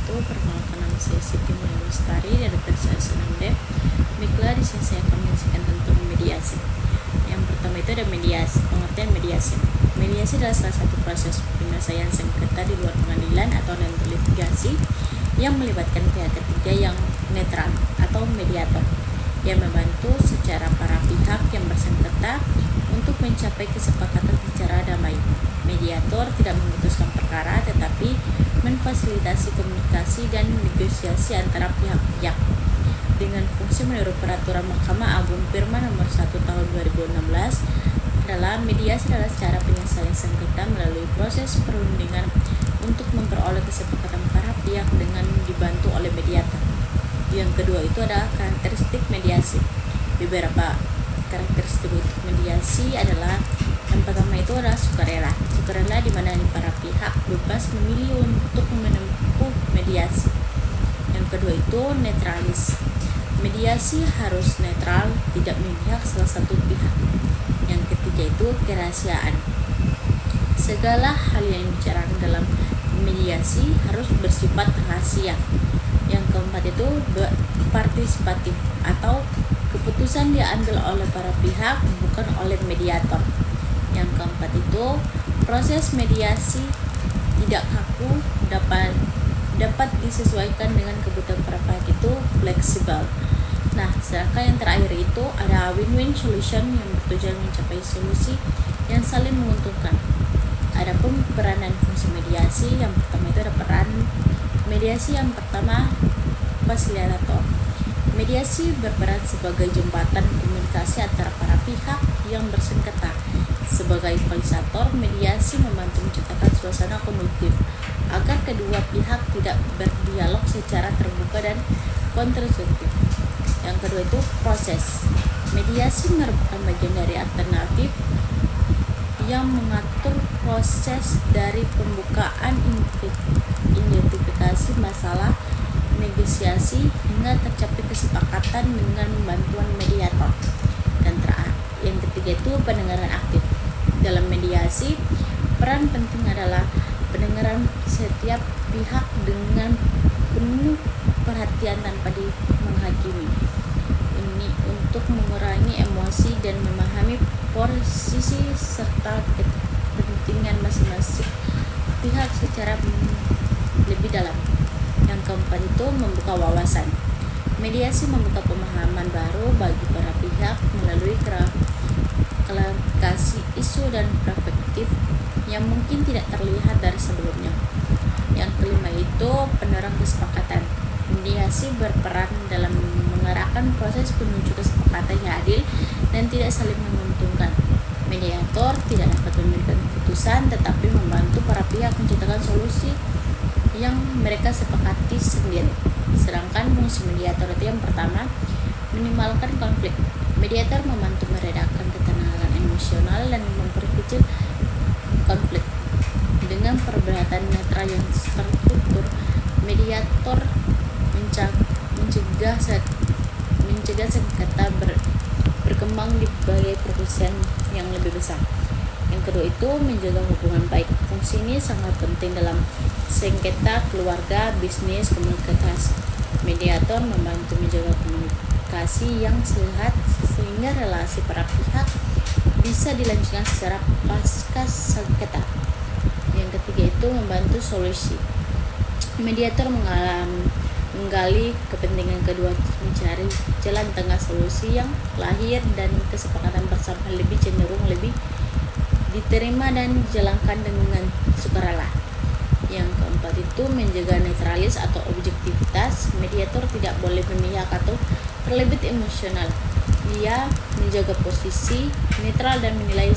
wabarakatuh. Perkenalkan, nama saya Siti Mulyani Lestari dari Universitas Senandep. Baiklah, di sini saya akan menjelaskan tentang mediasi. Yang pertama itu ada mediasi. Pengertian mediasi. Mediasi adalah salah satu proses penyelesaian sengketa di luar pengadilan atau non litigasi yang melibatkan pihak ketiga yang netral atau mediator, yang membantu secara para pihak yang bersengketa untuk mencapai kesepakatan secara damai. Mediator tidak memutuskan perkara, tetapi memfasilitasi komunikasi dan negosiasi antara pihak-pihak. Dengan fungsi menurut Peraturan Mahkamah Agung Firman Nomor 1 Tahun 2016, adalah mediasi adalah cara penyelesaian sengketa melalui proses perundingan untuk memperoleh kesepakatan para pihak dengan dibantu oleh mediator. Yang kedua itu adalah karakteristik mediasi. Beberapa karakteristik mediasi adalah, yang pertama itu adalah sukarela. Sukarela di mana para pihak bebas memilih untuk menempuh mediasi. Yang kedua itu netralis. Mediasi harus netral, tidak memihak salah satu pihak. Yang ketiga itu kerahasiaan. Segala hal yang dibicarakan dalam mediasi harus bersifat rahasia. Yang keempat itu partisipatif, atau keputusan diambil oleh para pihak, bukan oleh mediator. Yang keempat itu proses mediasi tidak kaku, dapat disesuaikan dengan kebutuhan para pihak, itu fleksibel. Nah, sedangkan yang terakhir itu ada win-win solution yang bertujuan mencapai solusi yang saling menguntungkan. Adapun peranan fungsi mediasi, yang pertama itu ada peran mediasi yang pertama, fasilitator. Mediasi berperan sebagai jembatan komunikasi antara para pihak yang bersengketa. Sebagai fasilitator, mediasi membantu menciptakan suasana kondusif agar kedua pihak tidak berdialog secara terbuka dan konstruktif. Yang kedua itu proses. Mediasi merupakan bagian dari alternatif yang mengatur proses dari pembukaan identifikasi masalah, negosiasi hingga tercapai kesepakatan dengan bantuan mediator. Dan yang ketiga itu pendengaran aktif. Dalam mediasi, peran penting adalah pendengaran setiap pihak dengan penuh perhatian tanpa menghakimi. Ini untuk mengurangi emosi dan memahami posisi serta kepentingan masing-masing pihak secara lebih dalam. Yang keempat itu membuka wawasan. Mediasi membuka pemahaman baru bagi para pihak melalui klarifikasi isu dan perspektif yang mungkin tidak terlihat dari sebelumnya. Yang kelima itu penerang kesepakatan. Mediasi berperan dalam mengarahkan proses menuju kesepakatan yang adil dan tidak saling menguntungkan. Mediator tidak dapat memberikan keputusan, tetapi membantu para pihak menciptakan solusi yang mereka sepakati sendiri. Sedangkan fungsi mediator itu yang pertama, minimalkan konflik. Mediator membantu meredakan ketegangan emosional dan memperkecil konflik. Dengan perbedaan netral yang terstruktur, mediator mencegah sengketa berkembang di berbagai perselisihan yang lebih besar. Yang kedua itu menjaga hubungan baik. Fungsi ini sangat penting dalam sengketa keluarga, bisnis, komunikasi. Mediator membantu menjaga komunikasi yang sehat sehingga relasi para pihak bisa dilanjutkan secara pasca sengketa. Yang ketiga itu membantu solusi. Mediator menggali kepentingan kedua, mencari jalan tengah solusi yang lahir dan kesepakatan bersama lebih cenderung lebih diterima dan dijalankan dengan sukarela. Yang keempat itu menjaga netralis atau objektivitas. Mediator tidak boleh memihak atau terlibat emosional. Dia menjaga posisi netral dan menilai